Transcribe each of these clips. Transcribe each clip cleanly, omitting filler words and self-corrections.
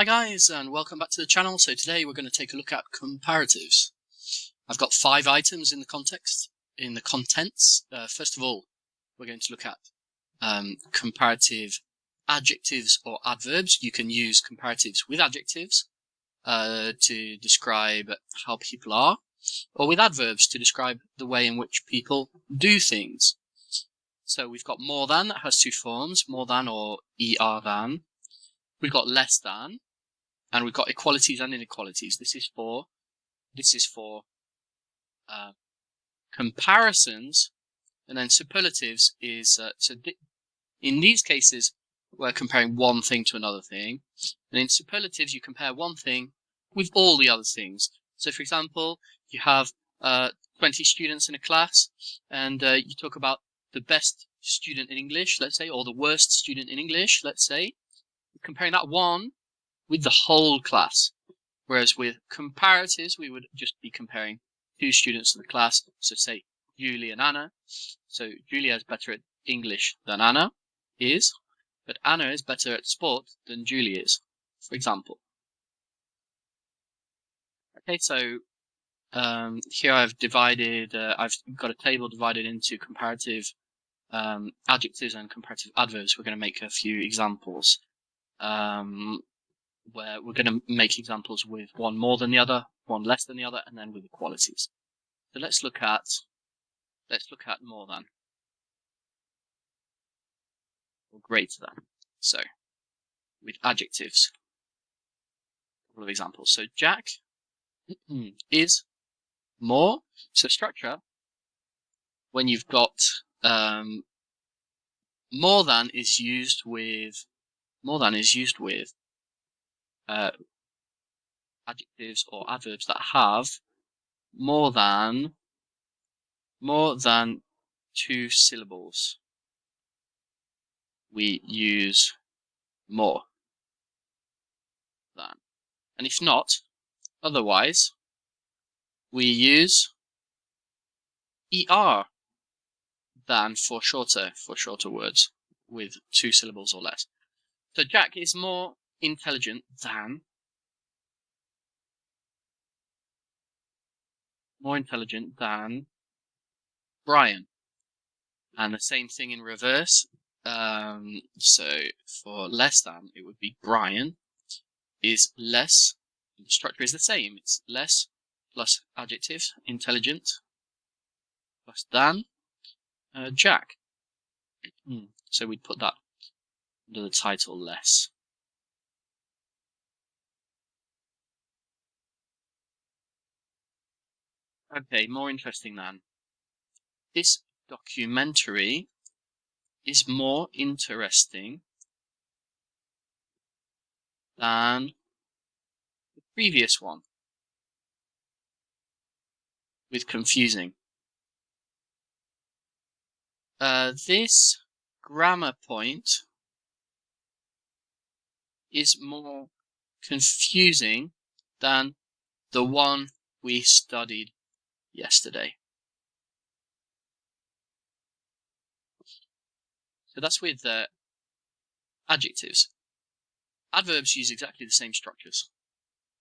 Hi guys, and welcome back to the channel. So today we're going to take a look at comparatives. I've got 5 items in the contents. First of all, we're going to look at comparative adjectives or adverbs. You can use comparatives with adjectives to describe how people are, or with adverbs to describe the way in which people do things. So we've got more than, that has 2 forms, more than or er than. We've got less than, and we've got equalities and inequalities. This is for comparisons, and then superlatives is in these cases we're comparing one thing to another thing, and in superlatives you compare one thing with all the other things. So for example, you have 20 students in a class, and you talk about the best student in English, let's say, or the worst student in English, let's say. Comparing that one with the whole class, whereas with comparatives we would just be comparing 2 students in the class. So say Julie and Anna. So Julia is better at English than Anna is, but Anna is better at sport than Julie is, for example. Okay, so here I've divided, I've got a table divided into comparative adjectives and comparative adverbs. We're going to make a few examples. Where we're going to make examples with one more than the other, one less than the other, and then with equalities. So let's look at more than or greater than. So with adjectives, a couple of examples. So Jack is more. So structure, when you've got more than is used with adjectives or adverbs that have more than 2 syllables. We use more than, and if not, otherwise we use er than for shorter words with 2 syllables or less. So Jack is more intelligent than Brian, and the same thing in reverse. So for less than, it would be Brian is less. The structure is the same. It's less plus adjective, intelligent, plus than Jack. So we'd put that under the title less. Okay, more interesting than. This documentary is more interesting than the previous one. With confusing. This grammar point is more confusing than the one we studied yesterday. So that's with adjectives. Adverbs use exactly the same structures,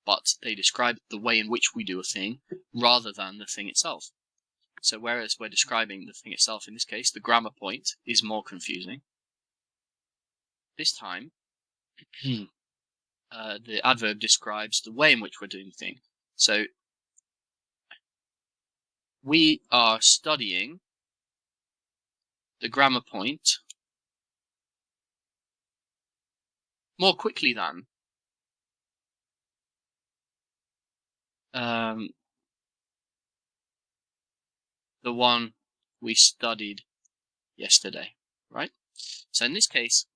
but they describe the way in which we do a thing rather than the thing itself. So whereas we're describing the thing itself, in this case, the grammar point is more confusing. This time, the adverb describes the way in which we're doing the thing. So we are studying the grammar point more quickly than the one we studied yesterday, right? So in this case,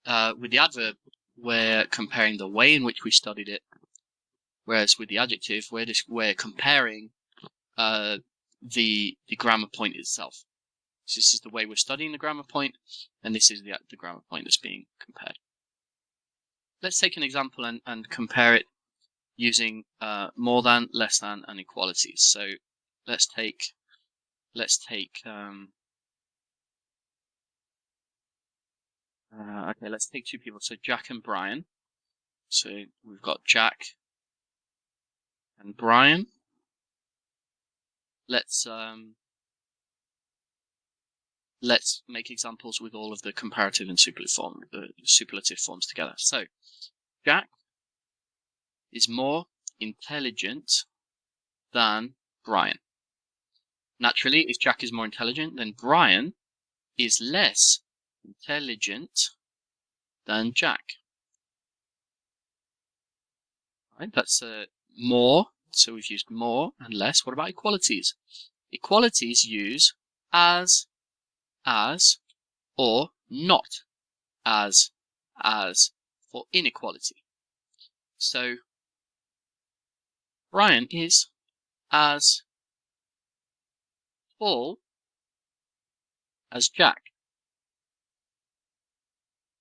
with the adverb, we're comparing the way in which we studied it, whereas with the adjective, we're comparing the grammar point itself. So this is the way we're studying the grammar point, and this is the grammar point that's being compared. Let's take an example and compare it using more than, less than, and equalities. So let's take 2 people. So Jack and Brian. So we've got Jack and Brian. Let's make examples with all of the comparative and superlative forms together. So Jack is more intelligent than Brian. Naturally, if Jack is more intelligent, then Brian is less intelligent than Jack. Right, that's more. So we've used more and less. What about equalities? Equalities use as, or not as for inequality. So Brian is as tall as Jack.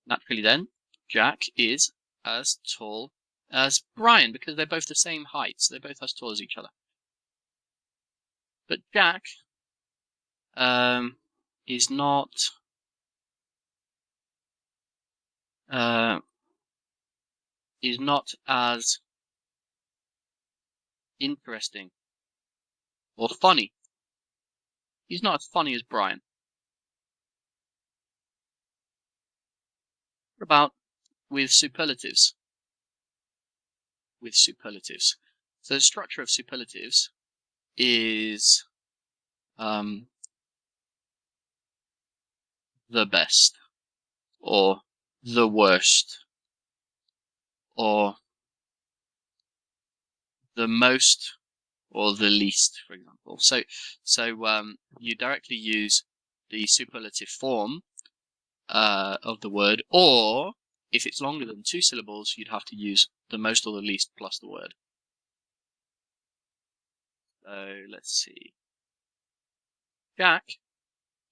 Naturally then, Jack is as tall as Brian because they're both the same height, so they're both as tall as each other. But Jack is not as interesting or funny. He's not as funny as Brian. What about with superlatives? So the structure of superlatives is the best, or the worst, or the most, or the least, for example. So you directly use the superlative form of the word, or if it's longer than 2 syllables, you'd have to use the most or the least plus the word. So let's see. Jack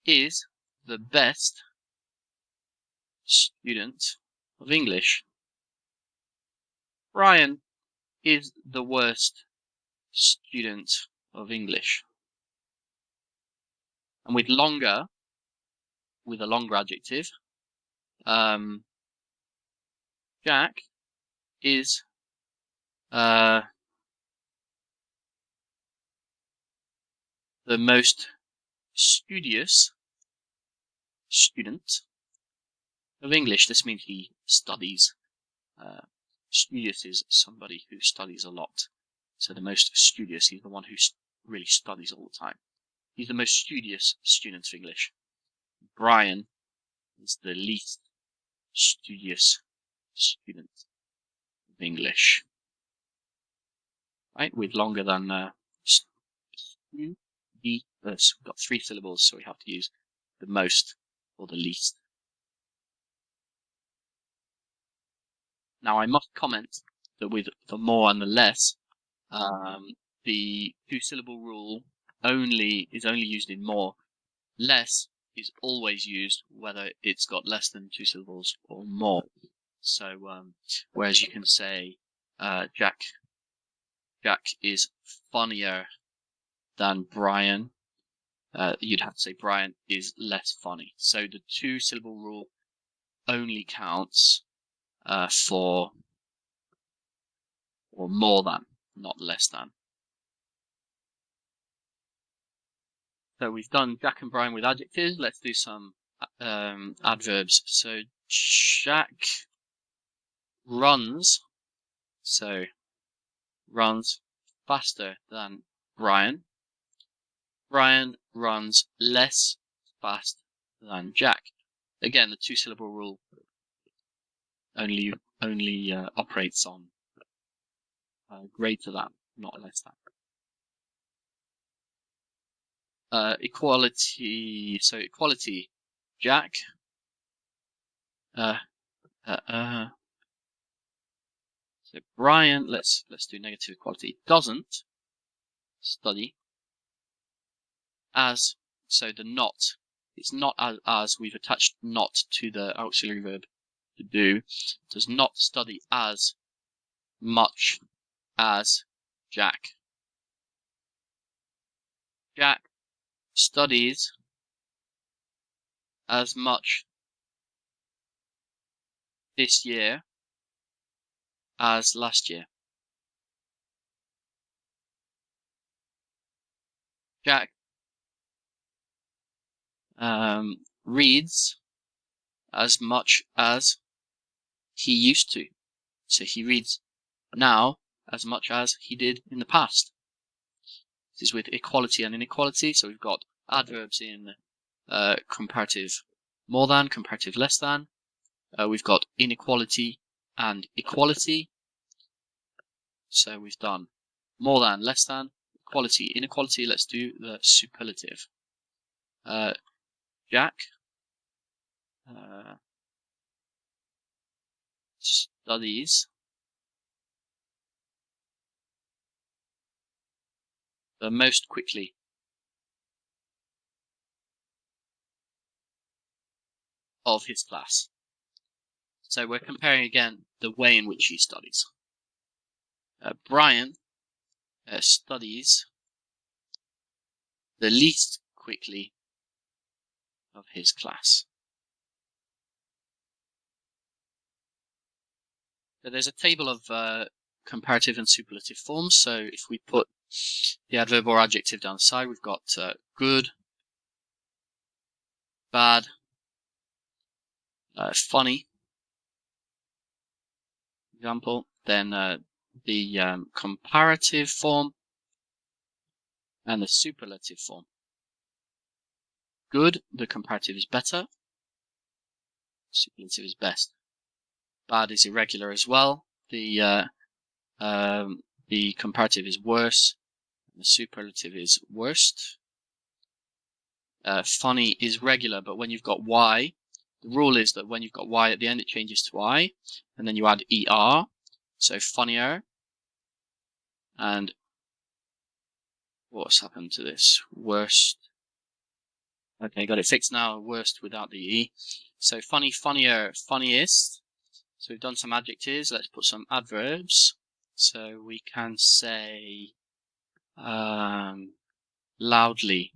is the best student of English. Brian is the worst student of English. And with a longer adjective, Jack is the most studious student of English. This means he studies. Studious is somebody who studies a lot. So the most studious, he's the one who really studies all the time. He's the most studious student of English. Brian is the least studious student of English. Right, with longer than we've got 3 syllables, so we have to use the most or the least. Now I must comment that with the more and the less, the 2-syllable rule is only used in more. Less is always used whether it's got less than 2 syllables or more. So whereas you can say Jack is funnier than Brian, you'd have to say Brian is less funny. So the 2-syllable rule only counts for or more than, not less than. So we've done Jack and Brian with adjectives. Let's do some adverbs. So Jack runs. So runs faster than Brian. Brian runs less fast than Jack. Again, the 2-syllable rule only operates on greater than, not less than. Equality. So equality. Jack. So Brian. Let's do negative equality. Doesn't study as. So the not. It's not as we've attached not to the auxiliary verb to do. Does not study as much as Jack. Jack studies as much this year as last year. Jack reads as much as he used to. So he reads now as much as he did in the past. This is with equality and inequality. So we've got adverbs in comparative more than, comparative less than. We've got inequality and equality. So we've done more than, less than, equality, inequality. Let's do the superlative. Jack studies the most quickly. Of his class. So we're comparing again the way in which he studies. Brian studies the least quickly of his class. So there's a table of comparative and superlative forms. So if we put the adverb or adjective down the side, we've got good, bad, funny, example. Then the comparative form and the superlative form. Good, the comparative is better. Superlative is best. Bad is irregular as well. The comparative is worse. The superlative is worst. Funny is regular, but when you've got y, the rule is that when you've got y at the end, it changes to I, and then you add er. So funnier. And what's happened to this? Worst. Okay, got it fixed now. Worst without the e. So funny, funnier, funniest. So we've done some adjectives. Let's put some adverbs. So we can say loudly.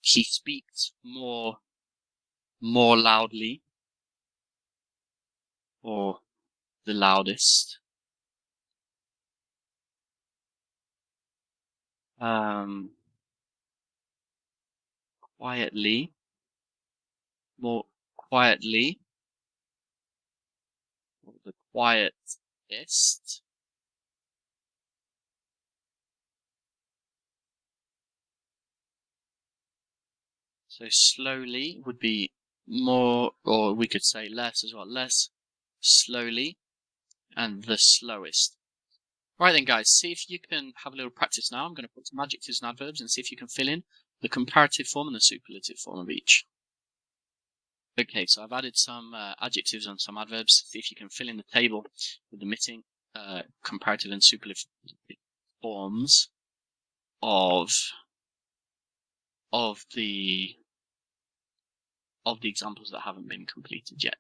He speaks more loudly, or the loudest. Quietly, more quietly, or the quietest. So slowly would be more, or we could say less as well, less slowly, and the slowest. Right then guys, see if you can have a little practice now. I'm going to put some adjectives and adverbs and see if you can fill in the comparative form and the superlative form of each. Okay, so I've added some adjectives and some adverbs. See if you can fill in the table with the missing comparative and superlative forms of the examples that haven't been completed yet.